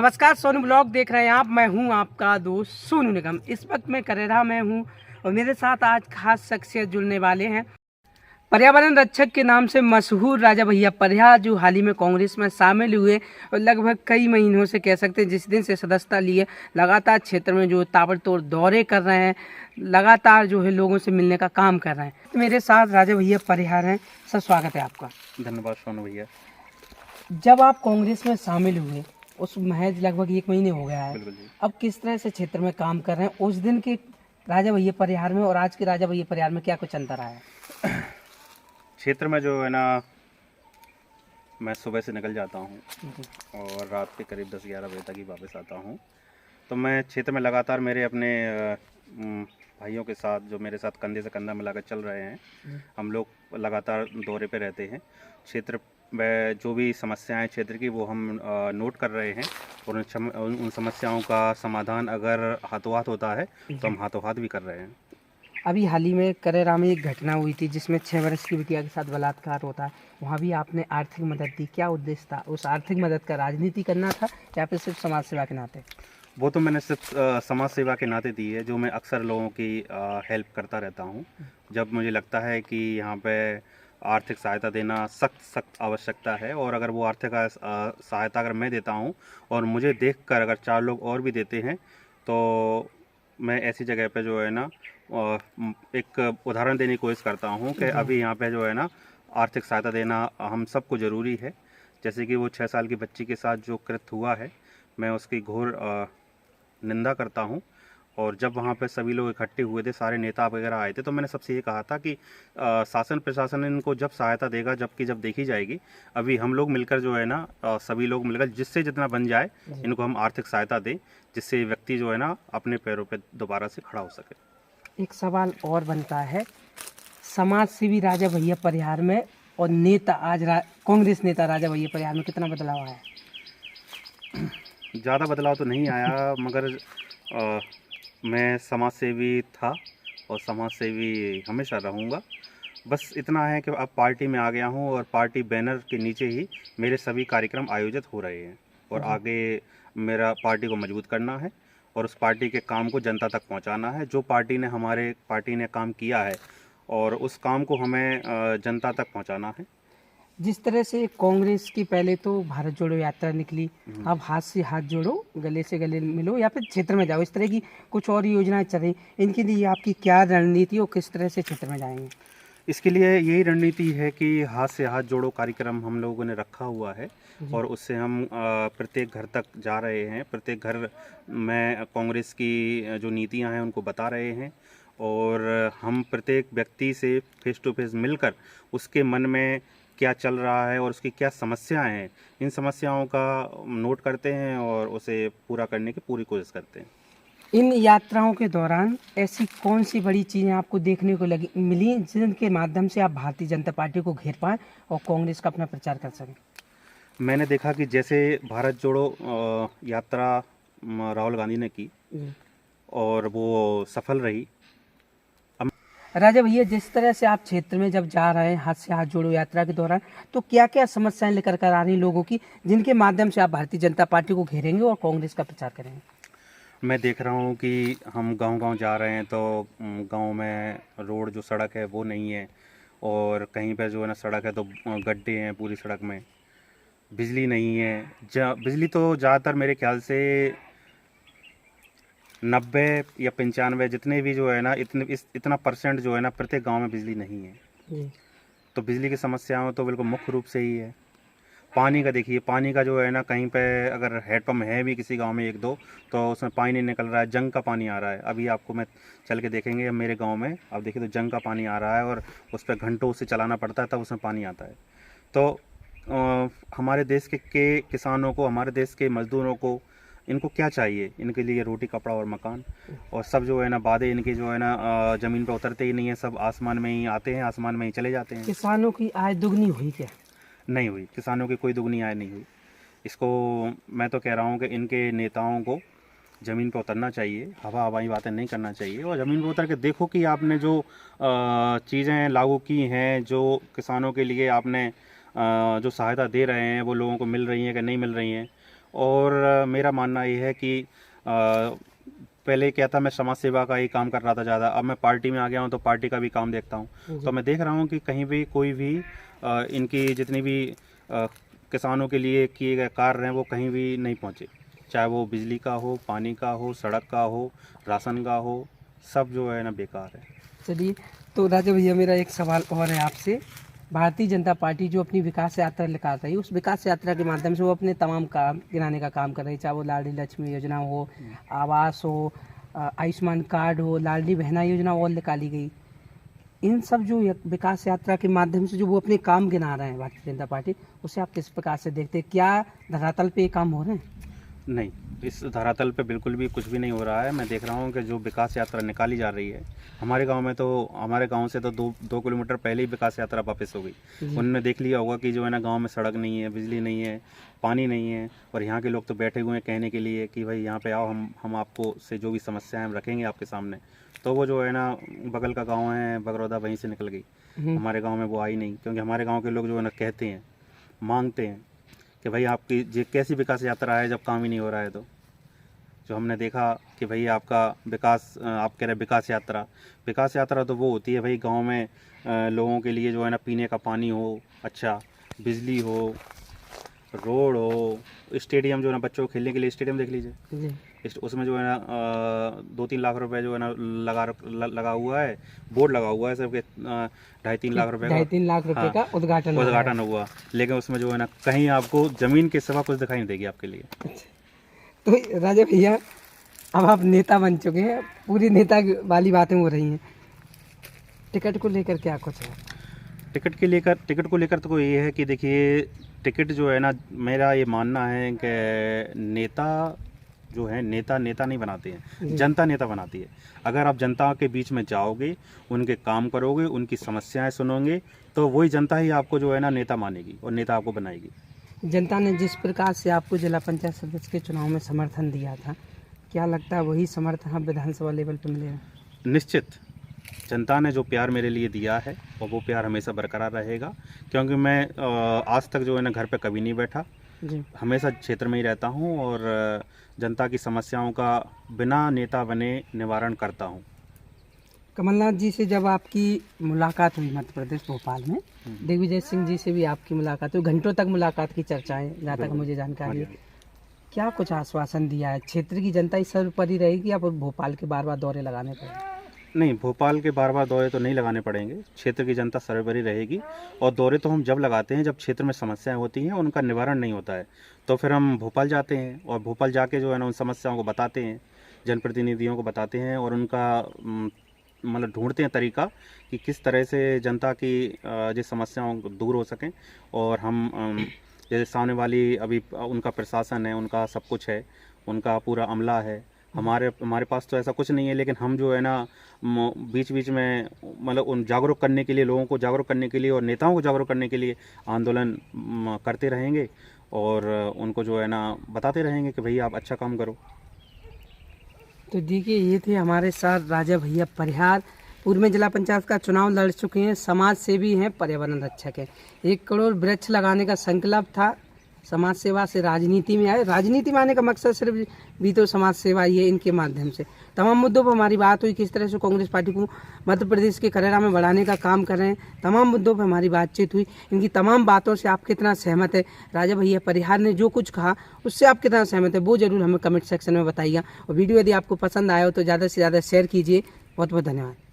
नमस्कार, सोनू ब्लॉग देख रहे हैं आप। मैं हूं आपका दोस्त सोनू निगम। इस वक्त मैं करेरा में हूं और मेरे साथ आज खास शख्सियत जुड़ने वाले हैं। पर्यावरण रक्षक के नाम से मशहूर राजा भैया परिहार, जो हाल ही में कांग्रेस में शामिल हुए और लगभग कई महीनों से कह सकते हैं जिस दिन से सदस्यता लिए लगातार क्षेत्र में जो ताबड़तोड़ दौरे कर रहे हैं, लगातार जो है लोगों से मिलने का काम कर रहे हैं। मेरे साथ राजा भैया परिहार हैं। सर, स्वागत है आपका। धन्यवाद सोनू भैया। जब आप कांग्रेस में शामिल हुए उस महज लगभग 1 महीने हो गया है, बिल्कुल जी। अब किस तरह से क्षेत्र में काम कर रहे हैं? उस दिन के राजा भैया परिहार में और आज के राजा भैया परिहार में क्या कुछ अंतर आया है? क्षेत्र में जो है ना, मैं सुबह से निकल जाता हूँ और रात के करीब 10-11 बजे तक ही वापस आता हूँ। तो मैं क्षेत्र में लगातार मेरे अपने भाइयों के साथ, जो मेरे साथ कंधे से कंधा मिलाकर चल रहे हैं, हम लोग लगातार दौरे पे रहते हैं। क्षेत्र में जो भी समस्याएं क्षेत्र की, वो हम नोट कर रहे हैं और उन समस्याओं का समाधान अगर हाथों हाथ होता है तो हम हाथों हाथ भी कर रहे हैं। अभी हाल ही में करेरा में एक घटना हुई थी जिसमें 6 वर्ष की बिटिया के साथ बलात्कार होता है। वहाँ भी आपने आर्थिक मदद दी। क्या उद्देश्य था? उस आर्थिक मदद का राजनीति करना था या फिर सिर्फ समाज सेवा के नाते? वो तो मैंने सिर्फ समाज सेवा के नाते दी है, जो मैं अक्सर लोगों की हेल्प करता रहता हूँ। जब मुझे लगता है कि यहाँ पे आर्थिक सहायता देना सख्त आवश्यकता है, और अगर वो आर्थिक सहायता अगर मैं देता हूँ और मुझे देखकर अगर 4 लोग और भी देते हैं, तो मैं ऐसी जगह पे जो है ना एक उदाहरण देने की कोशिश करता हूँ कि अभी यहाँ पे जो है ना आर्थिक सहायता देना हम सबको ज़रूरी है। जैसे कि वो 6 साल की बच्ची के साथ जो कृत्य हुआ है, मैं उसकी घोर निंदा करता हूँ। और जब वहाँ पे सभी लोग इकट्ठे हुए थे, सारे नेता वगैरह आए थे, तो मैंने सबसे ये कहा था कि शासन प्रशासन इनको जब सहायता देगा, जब देखी जाएगी, अभी हम लोग मिलकर जो है ना सभी लोग मिलकर जिससे जितना बन जाए इनको हम आर्थिक सहायता दें, जिससे व्यक्ति जो है ना अपने पैरों पे दोबारा से खड़ा हो सके। एक सवाल और बनता है, समाज सेवी राजा भैया परिहार में और नेता आज कांग्रेस नेता राजा भैया परिहार में कितना बदलाव आया है? ज़्यादा बदलाव तो नहीं आया, मगर मैं समाज सेवी था और समाज सेवी हमेशा रहूँगा। बस इतना है कि अब पार्टी में आ गया हूँ और पार्टी बैनर के नीचे ही मेरे सभी कार्यक्रम आयोजित हो रहे हैं, और आगे मेरा पार्टी को मजबूत करना है और उस पार्टी के काम को जनता तक पहुँचाना है। जो हमारे पार्टी ने काम किया है और उस काम को हमें जनता तक पहुँचाना है। जिस तरह से कांग्रेस की पहले तो भारत जोड़ो यात्रा निकली, अब हाथ से हाथ जोड़ो, गले से गले मिलो या फिर क्षेत्र में जाओ, इस तरह की कुछ और योजनाएं चल रही, इनके लिए आपकी क्या रणनीति और किस तरह से क्षेत्र में जाएंगे? इसके लिए यही रणनीति है कि हाथ से हाथ जोड़ो कार्यक्रम हम लोगों ने रखा हुआ है और उससे हम प्रत्येक घर तक जा रहे हैं। प्रत्येक घर में कांग्रेस की जो नीतियां हैं उनको बता रहे हैं, और हम प्रत्येक व्यक्ति से फेस टू फेस मिलकर उसके मन में क्या चल रहा है और उसकी क्या समस्याएं हैं, इन समस्याओं का नोट करते हैं और उसे पूरा करने की पूरी कोशिश करते हैं। इन यात्राओं के दौरान ऐसी कौन सी बड़ी चीज़ें आपको देखने को मिली जिनके माध्यम से आप भारतीय जनता पार्टी को घेर पाएँ और कांग्रेस का अपना प्रचार कर सकें? मैंने देखा कि जैसे भारत जोड़ो यात्रा राहुल गांधी ने की और वो सफल रही। राजा भैया, जिस तरह से आप क्षेत्र में जब जा रहे हैं हाथ से हाथ जोड़ो यात्रा के दौरान, तो क्या क्या समस्याएं लेकर कर आ रही लोगों की, जिनके माध्यम से आप भारतीय जनता पार्टी को घेरेंगे और कांग्रेस का प्रचार करेंगे? मैं देख रहा हूँ कि हम गांव-गांव जा रहे हैं, तो गांव में रोड जो सड़क है वो नहीं है, और कहीं पे जो है ना सड़क है तो गड्ढे हैं पूरी सड़क में। बिजली नहीं है। बिजली तो ज़्यादातर मेरे ख्याल से 90 या 95 जितने भी जो है ना इतना परसेंट जो है ना प्रत्येक गांव में बिजली नहीं है। तो बिजली की समस्याएं तो बिल्कुल मुख्य रूप से ही है। पानी का देखिए, पानी का जो है ना कहीं पे अगर हैंडपम्प है भी किसी गांव में 1-2, तो उसमें पानी नहीं निकल रहा है, जंग का पानी आ रहा है। अभी आपको मैं चल के देखेंगे मेरे गांव में, आप देखिए तो जंग का पानी आ रहा है और उस पर घंटों उसे चलाना पड़ता है तब उसमें पानी आता है। तो हमारे देश के किसानों को, हमारे देश के मज़दूरों को, इनको क्या चाहिए? इनके लिए रोटी, कपड़ा और मकान। और सब जो है ना वादे इनके जो है ना ज़मीन पर उतरते ही नहीं है, सब आसमान में ही आते हैं, आसमान में ही चले जाते हैं। किसानों की आय दुगनी हुई क्या? नहीं हुई, किसानों की कोई दुगनी आय नहीं हुई। इसको मैं तो कह रहा हूँ कि इनके नेताओं को ज़मीन पर उतरना चाहिए, हवाई बातें नहीं करना चाहिए, और ज़मीन पर उतर के देखो कि आपने जो चीज़ें लागू की हैं, जो किसानों के लिए आपने जो सहायता दे रहे हैं, वो लोगों को मिल रही हैं कि नहीं मिल रही हैं। और मेरा मानना ये है कि पहले क्या था, मैं समाज सेवा का ही काम कर रहा था ज़्यादा। अब मैं पार्टी में आ गया हूँ तो पार्टी का भी काम देखता हूँ। तो मैं देख रहा हूँ कि कहीं भी कोई भी इनकी जितनी भी किसानों के लिए किए गए कार्य हैं वो कहीं भी नहीं पहुँचे, चाहे वो बिजली का हो, पानी का हो, सड़क का हो, राशन का हो, सब जो है ना बेकार है। चलिए, तो राजा भैया मेरा एक सवाल और है आपसे। भारतीय जनता पार्टी जो अपनी विकास यात्रा निकाल रही है, उस विकास यात्रा के माध्यम से वो अपने तमाम काम गिनाने का काम कर रही है, चाहे वो लाडली लक्ष्मी योजना हो, आवास हो, आयुष्मान कार्ड हो, लाडली बहना योजना और निकाली गई। इन सब जो विकास यात्रा के माध्यम से जो वो अपने काम गिना रहे हैं भारतीय जनता पार्टी, उसे आप किस प्रकार से देखते हैं? क्या धरातल पे ये काम हो रहे हैं? नहीं, इस धरातल पे बिल्कुल भी कुछ भी नहीं हो रहा है। मैं देख रहा हूँ कि जो विकास यात्रा निकाली जा रही है, हमारे गांव से तो 2 किलोमीटर पहले ही विकास यात्रा वापस हो गई। उन्होंने देख लिया होगा कि जो है ना गांव में सड़क नहीं है, बिजली नहीं है, पानी नहीं है, और यहाँ के लोग तो बैठे हुए हैं कहने के लिए कि भाई यहाँ पे आओ, हम आपको से जो भी समस्या है हम रखेंगे आपके सामने। तो वो जो है ना बगल का गाँव है बगरौदा, वहीं से निकल गई। हमारे गाँव में वो आई नहीं, क्योंकि हमारे गाँव के लोग जो है ना कहते हैं, मांगते हैं कि भाई आपकी ये कैसी विकास यात्रा है जब काम ही नहीं हो रहा है। तो जो हमने देखा कि भाई आपका विकास, आप कह रहे विकास यात्रा तो वो होती है भाई गांव में लोगों के लिए जो है ना पीने का पानी हो, अच्छा बिजली हो, रोड हो, स्टेडियम जो है ना बच्चों को खेलने के लिए स्टेडियम देख लीजिए, उसमें जो है ना 2-3 लाख रुपए जो है ना लगा हुआ है, बोर्ड लगा हुआ है सिर्फ 2.5-3 लाख रुपए का, 2.5-3 लाख रुपए का उद्घाटन हुआ, लेकिन उसमें जो है ना कहीं आपको जमीन के सिवा कुछ दिखाई नहीं देगी आपके लिए। तो राजा भैया, अब आप नेता बन चुके हैं, पूरी नेता वाली बातें हो रही हैं, टिकट को लेकर क्या कुछ है? टिकट को लेकर तो ये है कि देखिए, टिकट जो है ना, मेरा ये मानना है कि नेता जो है नेता नहीं बनाते हैं, जनता नेता बनाती है। अगर आप जनता के बीच में जाओगे, उनके काम करोगे, उनकी समस्याएं सुनोगे, तो वही जनता ही आपको जो है ना नेता मानेगी और नेता आपको बनाएगी। जनता ने जिस प्रकार से आपको जिला पंचायत सदस्य के चुनाव में समर्थन दिया था, क्या लगता है वही समर्थन अब विधानसभा लेवल पर मिलेगा? निश्चित, जनता ने जो प्यार मेरे लिए दिया है और वो प्यार हमेशा बरकरार रहेगा, क्योंकि मैं आज तक जो है ना घर पे कभी नहीं बैठा जी, हमेशा क्षेत्र में ही रहता हूँ और जनता की समस्याओं का बिना नेता बने निवारण करता हूँ। कमलनाथ जी से जब आपकी मुलाकात हुई मध्य प्रदेश भोपाल में, दिग्विजय सिंह जी से भी आपकी मुलाकात हुई, घंटों तक मुलाकात की चर्चाएं, जहाँ तक मुझे जानकारी है, क्या कुछ आश्वासन दिया है? क्षेत्र की जनता इस सर्वोपरि रहेगी या भोपाल के बार बार दौरे लगाने पड़ेंगे? नहीं, भोपाल के बार बार दौरे तो नहीं लगाने पड़ेंगे, क्षेत्र की जनता सर्वोपरि रहेगी। और दौरे तो हम जब लगाते हैं जब क्षेत्र में समस्याएं होती हैं, उनका निवारण नहीं होता है, तो फिर हम भोपाल जाते हैं और भोपाल जाके जो है ना उन समस्याओं को बताते हैं, जनप्रतिनिधियों को बताते हैं और उनका मतलब ढूंढते हैं तरीका कि किस तरह से जनता की जो समस्याओं दूर हो सकें। और हम जैसे सामने वाली अभी उनका प्रशासन है, उनका सब कुछ है, उनका पूरा अमला है, हमारे पास तो ऐसा कुछ नहीं है, लेकिन हम जो है ना बीच बीच में मतलब उन जागरूक करने के लिए, लोगों को जागरूक करने के लिए और नेताओं को जागरूक करने के लिए आंदोलन करते रहेंगे और उनको जो है ना बताते रहेंगे कि भैया आप अच्छा काम करो। तो देखिए, ये थे हमारे साथ राजा भैया परिहार, पूर्व में जिला पंचायत का चुनाव लड़ चुके हैं, समाज सेवी हैं, पर्यावरण रक्षक हैं। 1 करोड़ वृक्ष लगाने का संकल्प था, समाज सेवा से राजनीति में आए। राजनीति में आने का मकसद सिर्फ भी तो समाज सेवा ही है। इनके माध्यम से तमाम मुद्दों पर हमारी बात हुई, किस तरह से कांग्रेस पार्टी को मध्य प्रदेश के करेरा में बढ़ाने का काम कर रहे हैं, तमाम मुद्दों पर हमारी बातचीत हुई। इनकी तमाम बातों से आप कितना सहमत है? राजा भैया परिहार ने जो कुछ कहा उससे आप कितना सहमत है, वो जरूर हमें कमेंट सेक्शन में बताइएगा। और वीडियो यदि आपको पसंद आया हो तो ज़्यादा से ज़्यादा शेयर कीजिए। बहुत बहुत धन्यवाद।